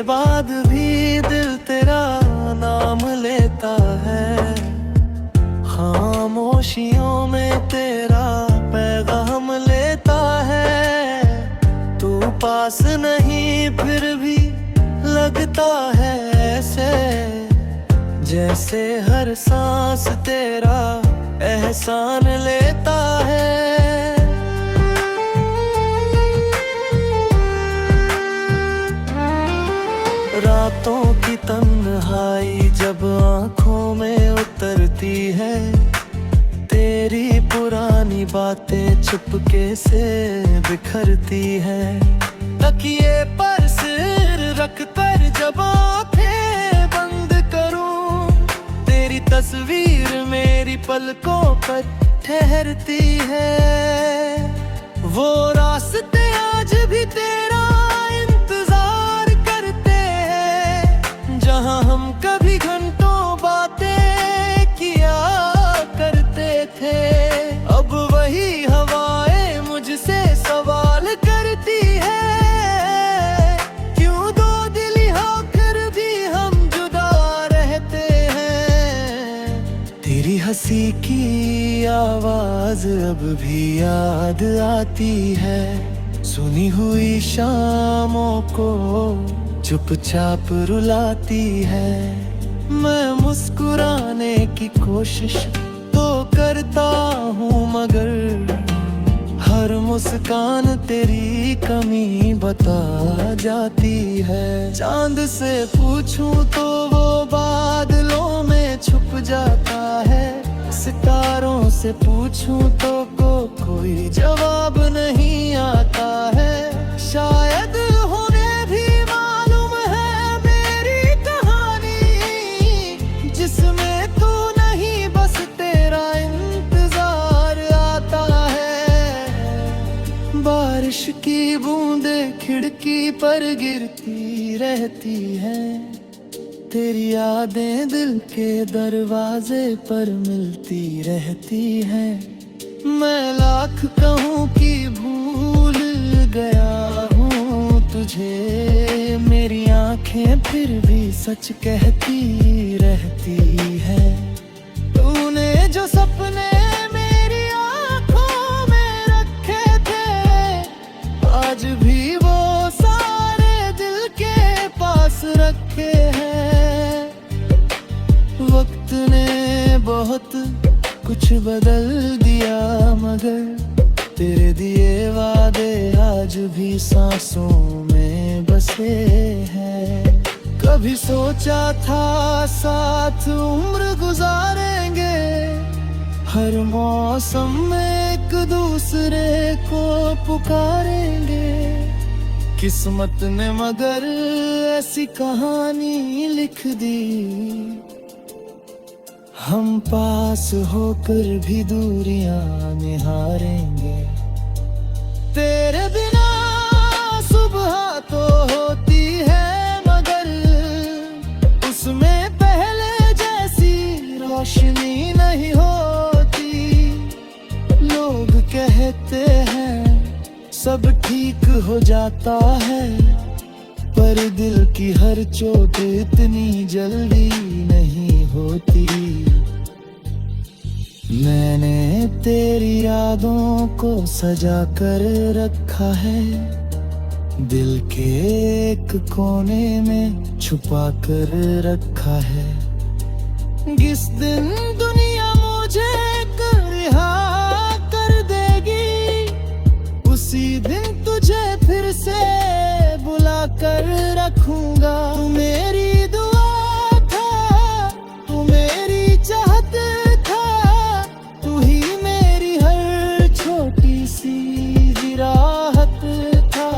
बाद भी दिल तेरा नाम लेता है। खामोशियों में तेरा पैगाम लेता है। तू पास नहीं फिर भी लगता है ऐसे, जैसे हर सांस तेरा एहसान लेता है। रातों की तन्हाई जब आँखों में उतरती है, तेरी पुरानी बातें चुपके से बिखरती है। तकिए पर सिर रख कर जब आँखें बंद करूं, तेरी तस्वीर मेरी पलकों पर ठहरती है। वो रास्ते आज भी तेरा इंतजार करते हैं, जहां हम कभी घंटों बातें किया करते थे। अब वही हवाएं मुझसे सवाल करती है, क्यों दो दिल होकर भी हम जुदा रहते हैं। तेरी हंसी की आवाज अब भी याद आती है, सुनी हुई शामों को चुपचाप रुलाती है। मैं मुस्कुराने की कोशिश तो करता हूँ, मगर हर मुस्कान तेरी कमी बता जाती है। चांद से पूछूं तो वो बादलों में छुप जाता है, सितारों से पूछूं तो कोई जवाब नहीं आता है। शायद उन्हें भी मालूम है मेरी कहानी, जिसमें तू नहीं बस तेरा इंतजार आता है। बारिश की बूंदें खिड़की पर गिरती रहती हैं, तेरी यादें दिल के दरवाजे पर मिलती रहती हैं। मैं लाख कहूँ कि भूल गया हूँ तुझे, मेरी आंखें फिर भी सच कहती रहती है। तूने जो सपने मेरी आंखों में रखे थे, आज भी वो सारे दिल के पास रखे हैं। वक्त ने बहुत कुछ बदल दिया, मगर तेरे दिए वादे आज भी सांसों में बसे हैं। कभी सोचा था साथ उम्र गुजारेंगे, हर मौसम में एक दूसरे को पुकारेंगे। किस्मत ने मगर ऐसी कहानी लिख दी, हम पास होकर भी दूरियां निहारेंगे। तेरे बिना सुबह तो होती है, मगर उसमें पहले जैसी रोशनी नहीं होती। लोग कहते हैं सब ठीक हो जाता है, पर दिल की हर चोट इतनी जल्दी नहीं होती। मैंने तेरी यादों को सजा कर रखा है, दिल के एक कोने में छुपा कर रखा है। जिस दिन दुनिया मुझे रिहा कर देगी, उसी दिन तुझे फिर से बुला कर रखूंगा। तू मेरी दुआ था, तू मेरी चाहत था, तू ही मेरी हर छोटी सी राहत था।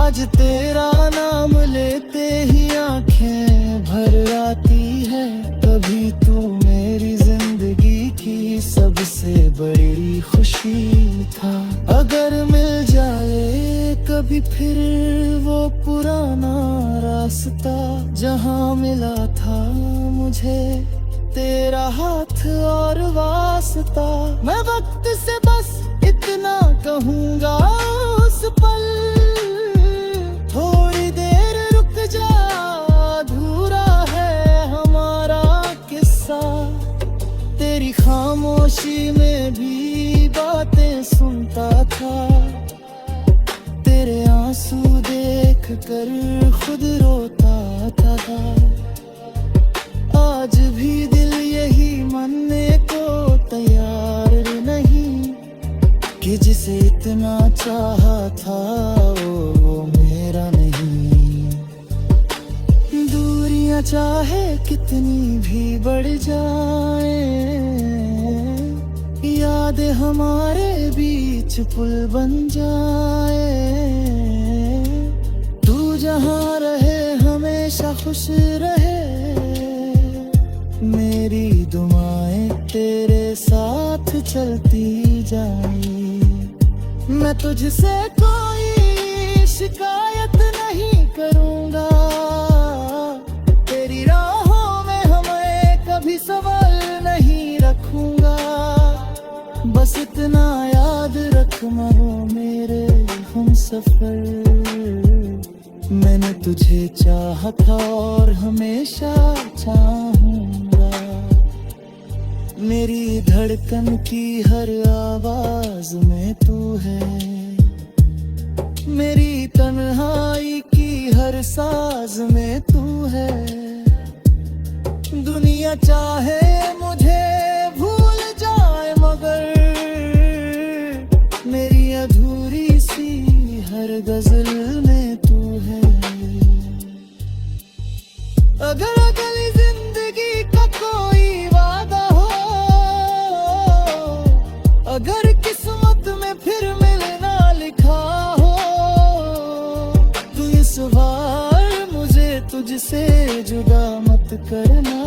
आज तेरा नाम लेते ही आंखें भर आती है, कभी तू मेरी जिंदगी की सबसे बड़ी खुशी था। अगर मिल जाए कभी फिर वो पुराना रास्ता, जहाँ मिला था मुझे तेरा हाथ और वास्ता। मैं वक्त से बस इतना कहूँगा, उस पल थोड़ी देर खामोशी में भी बातें सुनता था, तेरे आंसू देख कर खुद रोता था। आज भी दिल यही मानने को तैयार नहीं कि जिसे इतना चाहा था वो मेरा नहीं। दूरियां चाहे कितनी भी बढ़ जाए, यादें हमारे बीच पुल बन जाए। तू जहाँ रहे हमेशा खुश रहे, मेरी दुआएं तेरे साथ चलती जाए। मैं तुझसे कोई शिकायत नहीं करूँगा, तेरी राहों में हमें कभी सवाल नहीं रखूँगा। बस इतना याद रख मरो मेरे हमसफर, मैंने तुझे चाहा था और हमेशा चाहूँगा। मेरी धड़कन की हर आवाज में तू है, मेरी तन्हाई की हर साज में तू है। दुनिया चाहे मुझे भूल जाए मगर मेरी अधूरी सी हर गजल में तू है। अगर अगली जिंदगी का कोई वादा हो, अगर किस्मत में फिर मिलना लिखा हो, तो इस बार मुझे तुझसे जुदा मत करना।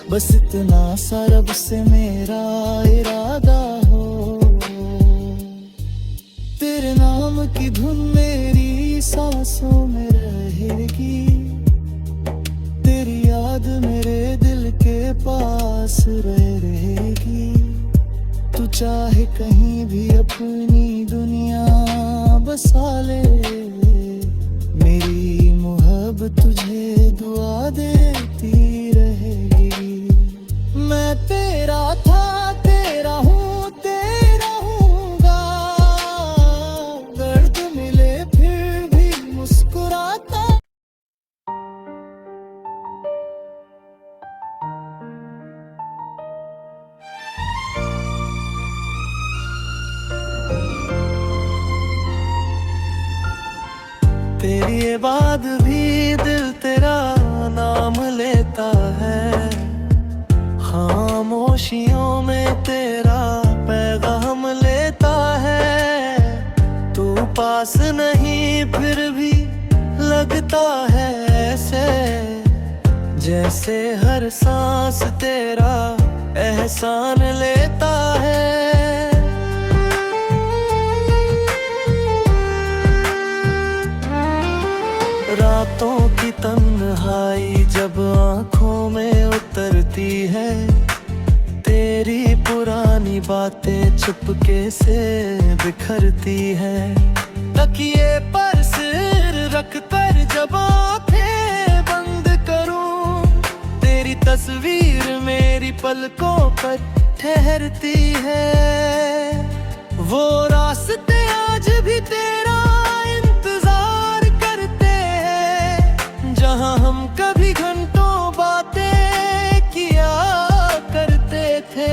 बस इतना सा रब से मेरा इरादा हो, तेरे नाम की धुन मेरी सांसों में रहेगी, तेरी याद मेरे दिल के पास रहेगी। तू चाहे कहीं भी अपनी दुनिया बसा ले, मेरी मोहब्बत तुझे दुआ देती रहेगी। मैं तेरा था, तेरा हूँ, तेरा हूँगा। दर्द मिले फिर भी मुस्कुराता। तेरे बाद भी दिल तेरा नाम लेता है, खामोशियों में तेरा पैगाम लेता है। तू पास नहीं फिर भी लगता है ऐसे, जैसे हर सांस तेरा एहसान लेता है। रातों की तन्हाई जब आँखों में उतरती है, तेरी पुरानी बातें चुपके से बिखरती है। तकिए पर सिर रख कर जब आँखें बंद करूं, तेरी तस्वीर मेरी पलकों पर ठहरती है। वो रास्ते आज भी तेरा इंतजार करते हैं, जहां हम कभी घंटों बातें किया करते थे।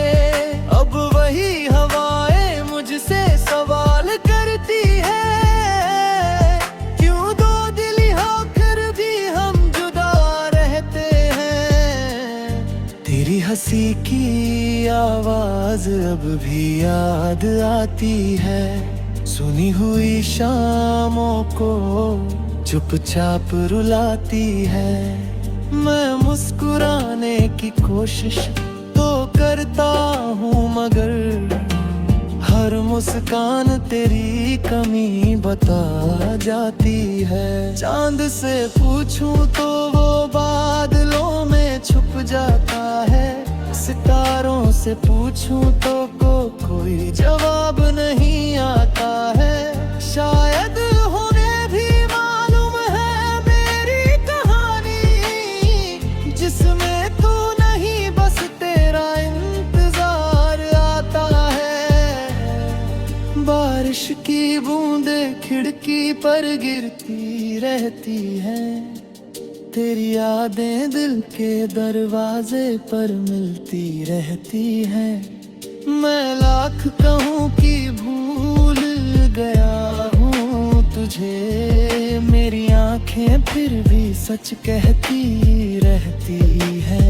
अब वही हवाएं मुझसे सवाल करती है, क्यों दो दिल होकर भी हम जुदा रहते हैं। तेरी हंसी की आवाज अब भी याद आती है, सुनी हुई शामों को चुपचाप रुलाती है। मैं मुस्कुराने की कोशिश तो करता हूँ मगर हर मुस्कान तेरी कमी बता जाती है। चांद से पूछूं तो वो बादलों में छुप जाता है, सितारों से पूछूं तो कोई जवाब नहीं आता है। शायद उन्हें भी मालूम है मेरी कहानी, जिसमें तू नहीं बस तेरा इंतजार खिड़की पर गिरती रहती है, तेरी यादें दिल के दरवाजे पर मिलती रहती है। मैं लाख कहूँ कि भूल गया हूँ तुझे, मेरी आंखें फिर भी सच कहती रहती है।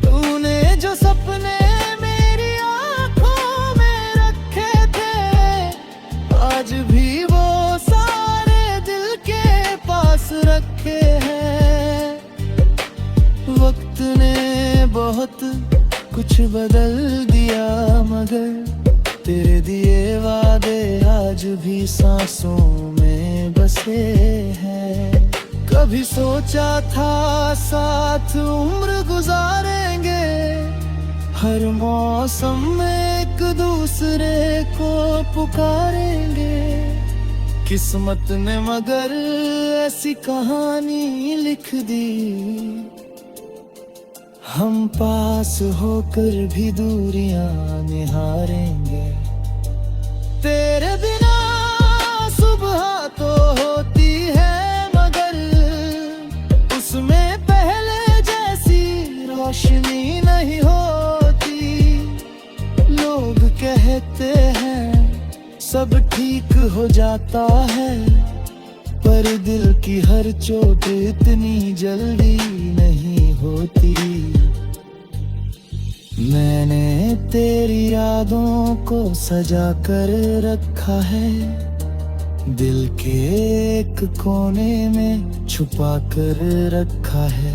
तूने जो सपने मेरी आंखों में रखे थे, आज भी वो सारे दिल के पास रखे हैं। वक्त ने बहुत कुछ बदल दिया, मगर तेरे दिए वादे आज भी सांसों में बसे हैं। कभी सोचा था साथ उम्र गुजारेंगे, हर मौसम में एक दूसरे को पुकारेंगे। किस्मत ने मगर ऐसी कहानी लिख दी, हम पास होकर भी दूरियां निहारेंगे। तेरे बिना सुबह तो होती है, मगर उसमें पहले जैसी रोशनी नहीं होती। लोग कहते हैं सब ठीक हो जाता है, पर दिल की हर चोट इतनी जल्दी नहीं होती। मैंने तेरी यादों को सजा कर रखा है, दिल के एक कोने में छुपा कर रखा है।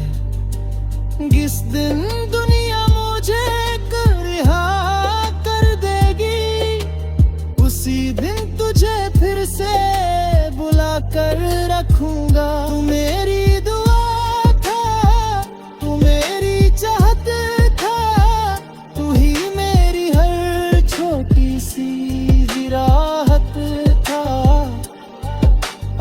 जिस दिन दुनिया मुझे रिहा कर देगी, उसी दिन तुझे फिर से बुला कर रखूंगा। तू मेरी दुआ था, तू मेरी चाहत था, तू ही मेरी हर छोटी सी राहत था।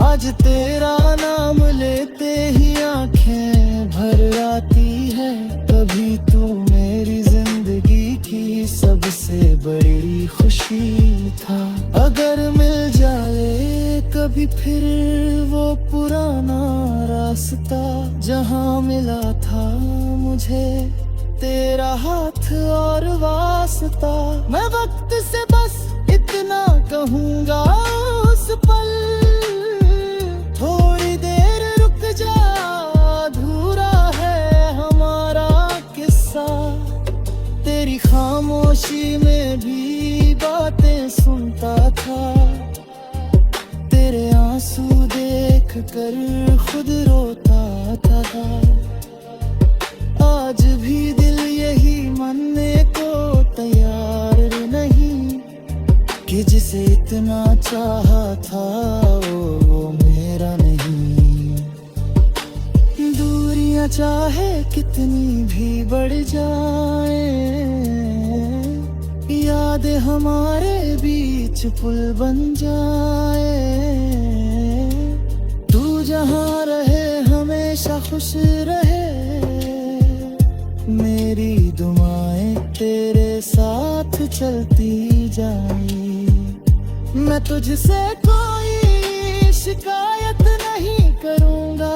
आज तेरा नाम लेते ही आंखें भर आती है, कभी तू मेरी जिंदगी की सबसे बड़ी खुशी था। अगर मिल जाए कभी फिर वो पुराना रास्ता, जहाँ मिला था मुझे तेरा हाथ और वास्ता। मैं वक्त से बस इतना कहूँगा उस पल, थोड़ी देर रुक जा, अधूरा है हमारा किस्सा। तेरी खामोशी में भी बातें सुनता था, तेरे आंसू देख कर खुद रोता था। आज भी दिल यही मानने को तैयार नहीं, कि जिसे इतना चाहा था वो मेरा नहीं। दूरियां चाहे कितनी भी बढ़ जाए, यादें हमारे बीच पुल बन जाए। तू जहाँ रहे हमेशा खुश रहे, मेरी दुआएं तेरे साथ चलती जाए। मैं तुझसे कोई शिकायत नहीं करूँगा,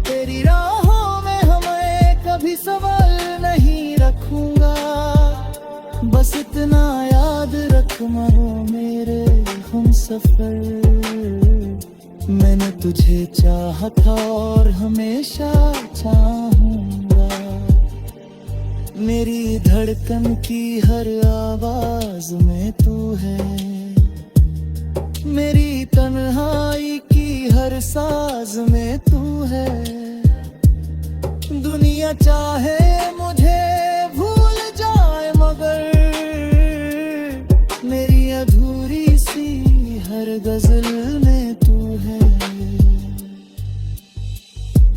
तेरी राहों में हमें कभी सवाल नहीं रखूँगा। बस इतना याद रख मरो मेरे हमसफर, मैंने तुझे चाहा था और हमेशा चाहूँगा। मेरी धड़कन की हर आवाज में तू है, मेरी तन्हाई की हर साज में तू है। दुनिया चाहे मुझे भूल जाए, मगर मेरी अधूरी सी हर गजल में तू है।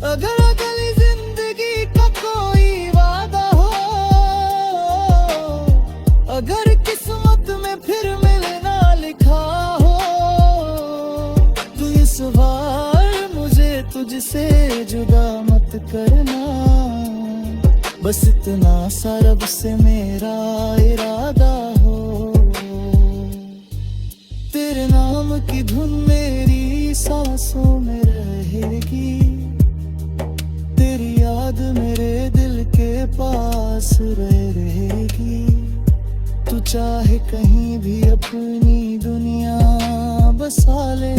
अगर अगली जिंदगी का कोई वादा हो, अगर किस्मत में फिर मिलना लिखा हो, तो इस बार मुझे तुझसे जुदा मत करना। बस इतना सा रब से मेरा इरादा हो। तेरे तेरे नाम की धुन मेरी सांसों में रहेगी, तेरी याद मेरे दिल के पास रहेगी। तू चाहे कहीं भी अपनी दुनिया बसा ले,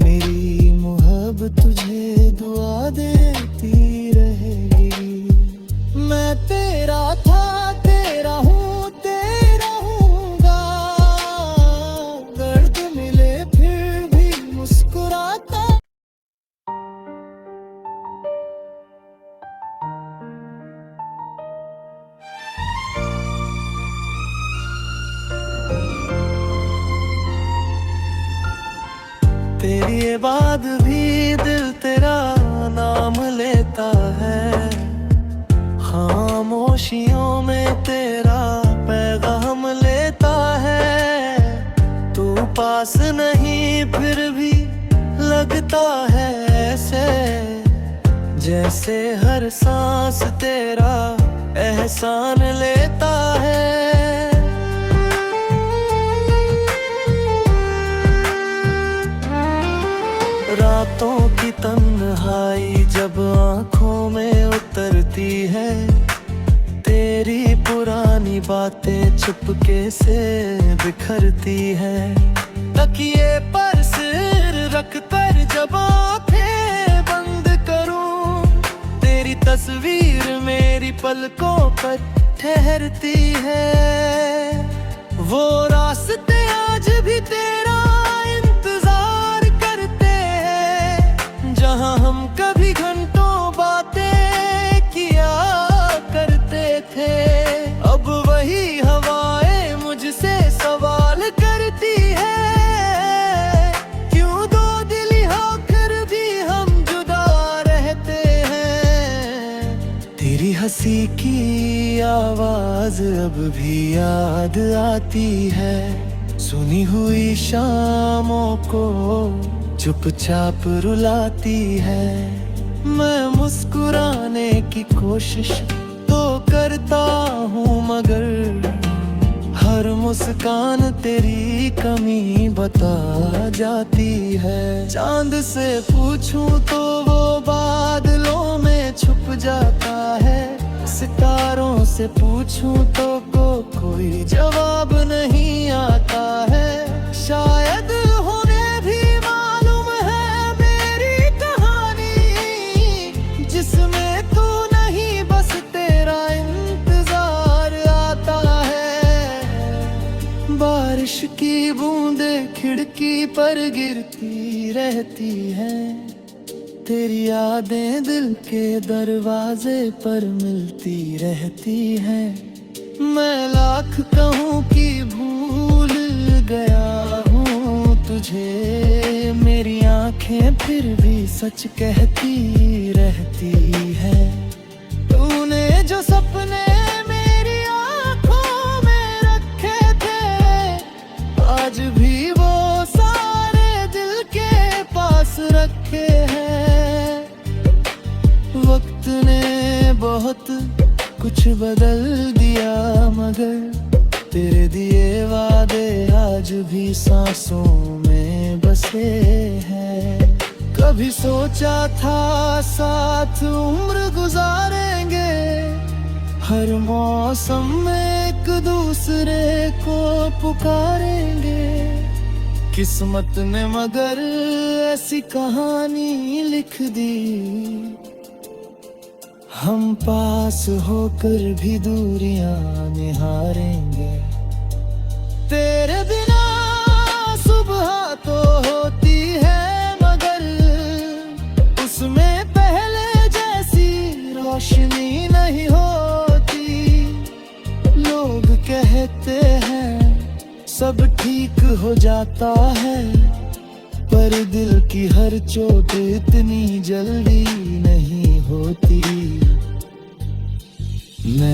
मेरी मोहब्बत तुझे दुआ देती रहेगी। मैं तेरा था, तेरा हूँ, तेरा हूँगा, दर्द मिले फिर भी मुस्कुराता। तेरी ये बात भी दिल तेरा नाम लेता है, खामोशियों में तेरा पैगाम लेता है। तू पास नहीं फिर भी लगता है ऐसे, जैसे हर सांस तेरा एहसान लेता है। रातों की तन्हाई जब आँखों में उतरती है, तेरी पुरानी बातें चुपके से बिखरती है। तकिए पर सिर रख कर जब आँखें बंद करूं, तेरी तस्वीर मेरी पलकों पर ठहरती है। वो रास्ते आज भी तेरा इंतजार करते हैं, जहां हम कभी घंटों बातें किया करते थे। अब वही हवाएं मुझसे सवाल करती है, क्यों दो दिल होकर भी हम जुदा रहते हैं। तेरी हंसी की आवाज अब भी याद आती है, सुनी हुई शामों को चुपचाप रुलाती है। मैं मुस्कुराने की कोशिश तो करता हूँ, मगर हर मुस्कान तेरी कमी बता जाती है। चांद से पूछूं तो वो बादलों में छुप जाता है, सितारों से पूछूं तो कोई जवाब नहीं आता है। शायद उन्हें भी मालूम है मेरी कहानी, जिसमें तू नहीं बस तेरा इंतजार आता है। बारिश की बूंदें खिड़की पर गिरती रहती हैं, तेरी यादें दिल के दरवाजे पर मिलती रहती हैं। मैं लाख कहूँ कि भूल गया हूँ तुझे, मेरी आंखें फिर भी सच कहती रहती है। तूने जो सपने मेरी आंखों में रखे थे, आज भी वो सारे दिल के पास रखे हैं। वक्त ने बहुत कुछ बदल दिया, मगर तेरे दिए वादे आज भी सांसों में बसे हैं। कभी सोचा था साथ उम्र गुजारेंगे, हर मौसम में एक दूसरे को पुकारेंगे। किस्मत ने मगर ऐसी कहानी लिख दी, हम पास होकर भी दूरियां निहारेंगे। तेरे बिना सुबह तो होती है, मगर उसमें पहले जैसी रोशनी नहीं होती। लोग कहते हैं सब ठीक हो जाता है, पर दिल की हर चोट इतनी जल्दी नहीं होती। मैं